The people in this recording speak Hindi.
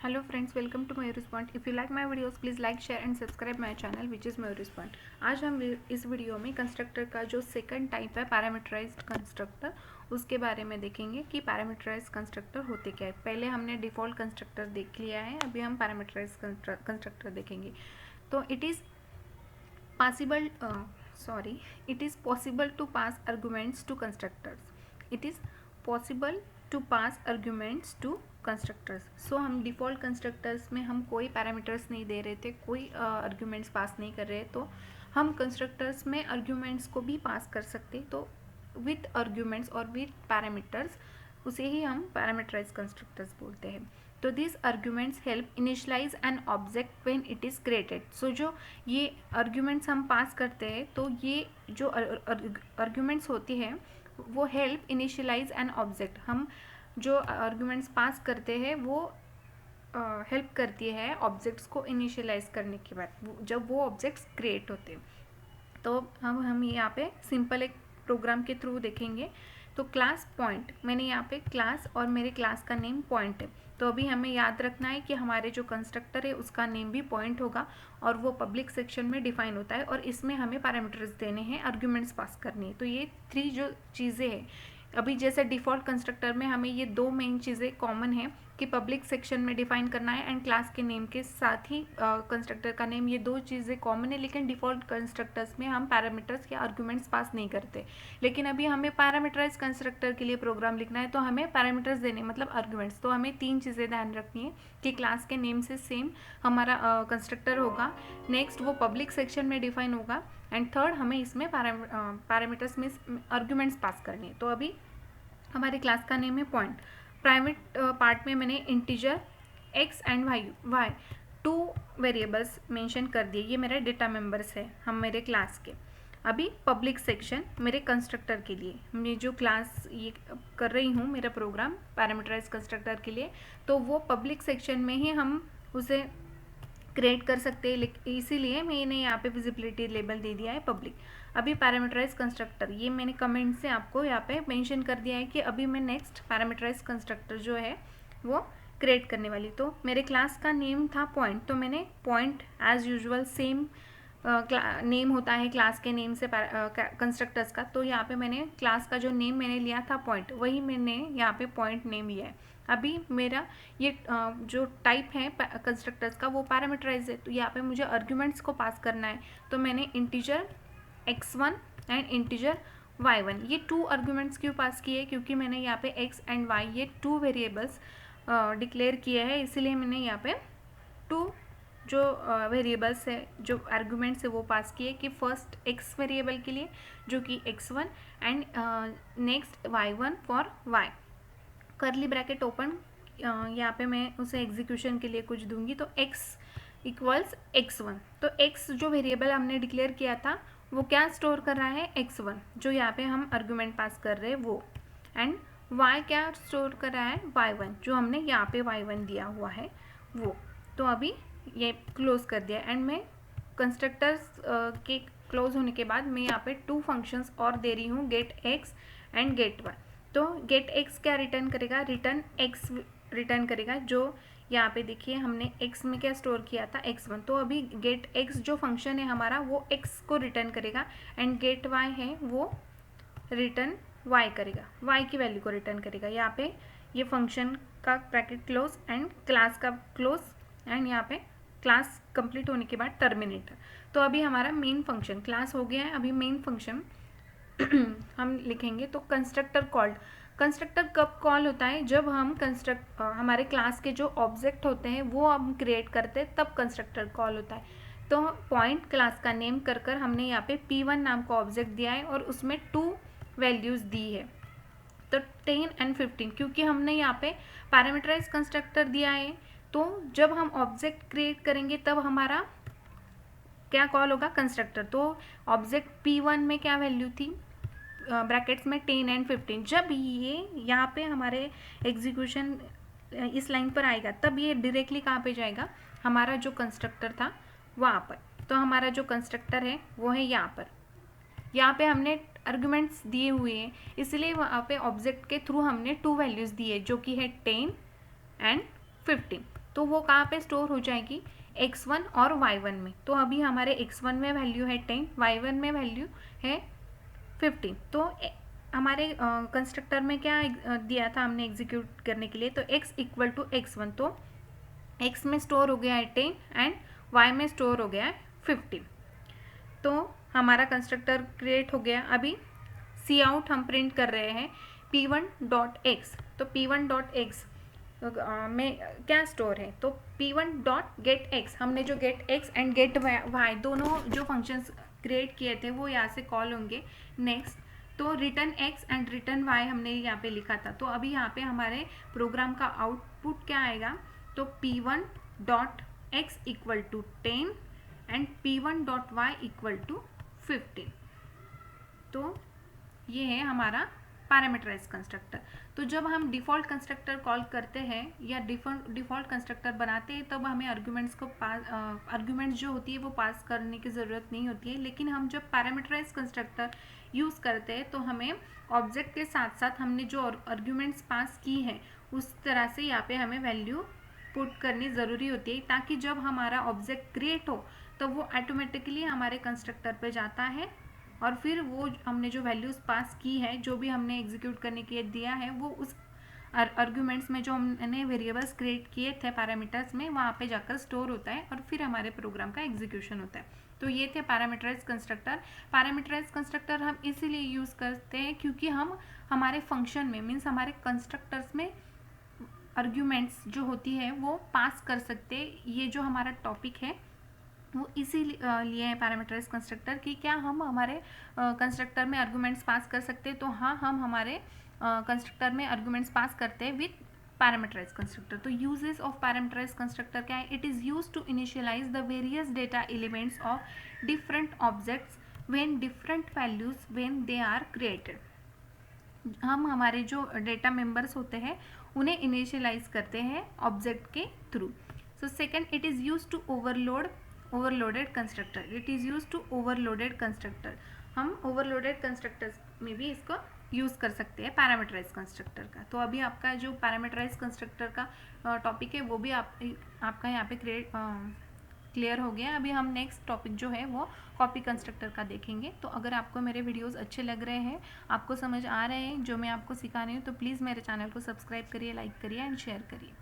Hello friends, welcome to Mayur's Point. If you like my videos, please like, share and subscribe my channel which is Mayur's Point. आज हम इस वीडियो में कंस्ट्रक्टर का जो सेकंड टाइप है पैरामीटराइज्ड कंस्ट्रक्टर, उसके बारे में देखेंगे कि पैरामीटराइज्ड कंस्ट्रक्टर होते क्या है। पहले हमने डिफ़ॉल्ट कंस्ट्रक्टर देख लिया है, अभी हम पैरामीटराइज्ड कंस्ट्रक्टर देखेंगे। तो it is possible to pass arguments to constructors. It is possible to pass arguments to constructors. So हम डिफ़ॉल्ट कंस्ट्रक्टर्स में हम कोई पैरामीटर्स नहीं दे रहे थे, कोई आर्ग्यूमेंट्स पास नहीं कर रहे, तो हम कंस्ट्रक्टर्स में आर्ग्यूमेंट्स को भी पास कर सकते। तो विथ आर्ग्यूमेंट्स और विथ पैरामीटर्स, उसे ही हम पैरामीटराइज कंस्ट्रक्टर्स बोलते हैं। तो this arguments help initialize an object when it is created. So जो ये आर्ग्यूमेंट्स हम पास करते हैं, तो ये जो आर्ग्यूमेंट्स होती है वो हेल्प इनिशियलाइज एन ऑब्जेक्ट। हम जो आर्ग्यूमेंट्स पास करते हैं वो हेल्प करती है ऑब्जेक्ट्स को इनिशियलाइज करने के बाद, जब वो ऑब्जेक्ट्स क्रिएट होते हैं। तो हम यहाँ पे सिंपल एक प्रोग्राम के थ्रू देखेंगे। तो क्लास पॉइंट, मैंने यहाँ पे क्लास और मेरे क्लास का नेम पॉइंट है। तो अभी हमें याद रखना है कि हमारे जो कंस्ट्रक्टर है उसका नेम भी पॉइंट होगा और वो पब्लिक सेक्शन में डिफाइन होता है, और इसमें हमें पैरामीटर्स देने हैं, आर्ग्यूमेंट्स पास करनी है। तो ये 3 जो चीज़ें हैं, अभी जैसे डिफ़ॉल्ट कंस्ट्रक्टर में हमें ये 2 मेन चीज़ें कॉमन है कि पब्लिक सेक्शन में डिफाइन करना है एंड क्लास के नेम के साथ ही कंस्ट्रक्टर का नेम, ये 2 चीज़ें कॉमन है। लेकिन डिफ़ॉल्ट कंस्ट्रक्टर्स में हम पैरामीटर्स या आर्ग्यूमेंट्स पास नहीं करते। लेकिन अभी हमें पैरामीटराइज कंस्ट्रक्टर के लिए प्रोग्राम लिखना है, तो हमें पैरामीटर्स देने मतलब आर्ग्यूमेंट्स। तो हमें 3 चीज़ें ध्यान रखनी है कि क्लास के नेम से सेम हमारा कंस्ट्रक्टर होगा, नेक्स्ट वो पब्लिक सेक्शन में डिफाइन होगा, एंड थर्ड हमें इसमें पैरामीटर्स में आर्ग्यूमेंट्स पास करनी है। तो अभी हमारे क्लास का नेम है पॉइंट। प्राइवेट पार्ट में मैंने integer x and y 2 variables mention कर दिए। ये मेरे डेटा मेंबर्स है हम मेरे क्लास के। अभी पब्लिक सेक्शन मेरे कंस्ट्रक्टर के लिए, मैं जो क्लास ये कर रही हूँ मेरा प्रोग्राम पैरामीटराइज कंस्ट्रक्टर के लिए, तो वो पब्लिक सेक्शन में ही हम उसे क्रिएट कर सकते हैं, इसीलिए मैंने यहाँ पे विजिबिलिटी लेबल दे दिया है पब्लिक। अभी पैरामीटराइज कंस्ट्रक्टर, ये मैंने कमेंट से आपको यहाँ पे मेंशन कर दिया है कि अभी मैं नेक्स्ट पैरामीटराइज कंस्ट्रक्टर जो है वो क्रिएट करने वाली। तो मेरे क्लास का नेम था पॉइंट, तो मैंने point as usual same name होता है क्लास के नेम से कंस्ट्रक्टर्स का। तो यहाँ पे मैंने क्लास का जो नेम मैंने लिया था पॉइंट, वही मैंने यहाँ पे पॉइंट नेम लिया है। अभी मेरा ये जो टाइप है कंस्ट्रक्टर्स का वो पैरामीटराइज है, तो यहाँ पे मुझे आर्ग्यूमेंट्स को पास करना है। तो मैंने integer x1 and integer y1, ये 2 आर्ग्यूमेंट्स क्यों पास किए, क्योंकि मैंने यहाँ पे x एंड y ये 2 वेरिएबल्स डिक्लेयर किए हैं, इसीलिए मैंने यहाँ पे 2 जो वेरिएबल्स है, जो आर्ग्यूमेंट्स है वो पास किए कि फर्स्ट x वेरिएबल के लिए जो कि x1 and next y1 for y। करली ब्रैकेट ओपन, यहाँ पे मैं उसे एग्जीक्यूशन के लिए कुछ दूंगी, तो x इक्वल्स x1। तो x जो वेरिएबल हमने डिक्लेयर किया था वो क्या स्टोर कर रहा है, x1 जो यहाँ पे हम आर्गुमेंट पास कर रहे हैं वो, एंड y क्या स्टोर कर रहा है, y1 जो हमने यहाँ पे y1 दिया हुआ है वो। तो अभी ये क्लोज कर दिया, एंड मैं कंस्ट्रक्टर्स के क्लोज होने के बाद मैं यहाँ पे 2 फंक्शंस और दे रही हूँ, get x and get y। तो गेट x क्या रिटर्न करेगा, रिटर्न x रिटर्न करेगा, जो यहाँ पे देखिए हमने x में क्या स्टोर किया था, x1। तो अभी गेट x जो फंक्शन है हमारा वो x को रिटर्न करेगा, एंड गेट y है वो रिटर्न y करेगा, y की वैल्यू को रिटर्न करेगा। यहाँ पे ये फंक्शन का ब्रैकेट क्लोज एंड क्लास का क्लोज, एंड यहाँ पे क्लास कंप्लीट होने के बाद टर्मिनेटर। तो अभी हमारा मेन फंक्शन क्लास हो गया है। अभी मेन फंक्शन हम लिखेंगे। तो कंस्ट्रक्टर कॉल्ड, कंस्ट्रक्टर कब कॉल होता है, जब हम हमारे क्लास के जो ऑब्जेक्ट होते हैं वो हम क्रिएट करते हैं, तब कंस्ट्रक्टर कॉल होता है। तो पॉइंट क्लास का नेम कर हमने यहाँ पे p1 नाम का ऑब्जेक्ट दिया है और उसमें 2 वैल्यूज़ दी है, तो 10 एंड 15, क्योंकि हमने यहाँ पे पैरामीटराइज कंस्ट्रक्टर दिया है। तो जब हम ऑब्जेक्ट क्रिएट करेंगे तब हमारा क्या कॉल होगा, कंस्ट्रक्टर। तो ऑब्जेक्ट p1 में क्या वैल्यू थी, ब्रैकेट्स में 10 एंड 15। जब ये यहाँ पे हमारे एग्जीक्यूशन इस लाइन पर आएगा, तब ये डायरेक्टली कहाँ पे जाएगा, हमारा जो कंस्ट्रक्टर था वहाँ पर। तो हमारा जो कंस्ट्रक्टर है वो है यहाँ पर। यहाँ पे हमने आर्गुमेंट्स दिए हुए हैं, इसलिए वहाँ पे ऑब्जेक्ट के थ्रू हमने 2 वैल्यूज़ दी है, जो कि है 10 एंड 15। तो वो कहाँ पे स्टोर हो जाएगी, x1 और y1 में। तो अभी हमारे x1 में वैल्यू है 10, y1 में वैल्यू है 15। तो हमारे कंस्ट्रक्टर में क्या दिया था हमने एग्जीक्यूट करने के लिए, तो x इक्वल टू x1, तो x में स्टोर हो गया है 10 एंड y में स्टोर हो गया है 15। तो हमारा कंस्ट्रक्टर क्रिएट हो गया। अभी सी आउट हम प्रिंट कर रहे हैं p1.x। तो p1.x में क्या स्टोर है, तो p1.getx, हमने जो getx एंड gety दोनों जो फंक्शंस क्रिएट किए थे वो यहाँ से कॉल होंगे। नेक्स्ट, तो return x and return y हमने यहाँ पे लिखा था। तो अभी यहाँ पे हमारे प्रोग्राम का आउटपुट क्या आएगा, तो p1.x equal to 10 and p1.y equal to 15। तो ये है हमारा पैरामीटराइज कंस्ट्रक्टर। तो जब हम डिफ़ॉल्ट कंस्ट्रक्टर कॉल करते हैं या डिफ़ॉल्ट कंस्ट्रक्टर बनाते हैं तब हमें आर्ग्यूमेंट्स को आर्ग्यूमेंट्स जो होती है वो पास करने की ज़रूरत नहीं होती है। लेकिन हम जब पैरामीटराइज कंस्ट्रक्टर यूज़ करते हैं तो हमें ऑब्जेक्ट के साथ साथ हमने जो आर्ग्यूमेंट्स पास की हैं उस तरह से यहाँ पे हमें वैल्यू पुट करनी ज़रूरी होती है, ताकि जब हमारा ऑब्जेक्ट क्रिएट हो तो वो ऑटोमेटिकली हमारे कंस्ट्रक्टर पे जाता है और फिर वो हमने जो वैल्यूज़ पास की है, जो भी हमने एग्जीक्यूट करने के लिए दिया है, वो उस आर्ग्यूमेंट्स में जो हमने वेरिएबल्स क्रिएट किए थे पैरामीटर्स में वहाँ पे जाकर स्टोर होता है और फिर हमारे प्रोग्राम का एग्जीक्यूशन होता है। तो ये थे पैरामीटराइज कंस्ट्रक्टर। पैरामीटराइज कंस्ट्रक्टर हम इसीलिए यूज़ करते हैं क्योंकि हम हमारे फंक्शन में मीन्स हमारे कंस्ट्रक्टर्स में आर्ग्यूमेंट्स जो होती है वो पास कर सकते हैं। ये जो हमारा टॉपिक है वो इसीलिए है पैरामीटराइज कंस्ट्रक्टर कि क्या हम हमारे कंस्ट्रक्टर में आर्गुमेंट्स पास कर सकते हैं। तो हाँ, हम हमारे कंस्ट्रक्टर में आर्गुमेंट्स पास करते हैं विथ पैरामीटराइज कंस्ट्रक्टर। तो यूजेस ऑफ पैरामीटराइज कंस्ट्रक्टर क्या है, it is use to initialize the various data elements of different objects when different values when they are created. हम हमारे जो डेटा मेंबर्स होते हैं उन्हें इनिशियलाइज करते हैं ऑब्जेक्ट के through. So second, it is use to overloaded constructor. It is use to overloaded constructor. हम ओवरलोडेड कंस्ट्रक्टर्स में भी इसको यूज़ कर सकते हैं पैरामीटराइज कंस्ट्रक्टर का। तो अभी आपका जो पैरामीटराइज कंस्ट्रक्टर का टॉपिक है वो भी आपका यहाँ पे क्लियर हो गया। अभी हम नेक्स्ट टॉपिक जो है वो कॉपी कंस्ट्रक्टर का देखेंगे। तो अगर आपको मेरे वीडियोस अच्छे लग रहे हैं, आपको समझ आ रहे हैं जो मैं आपको सिखा रही हूँ, तो प्लीज़ मेरे चैनल को सब्सक्राइब करिए, लाइक करिए एंड शेयर करिए।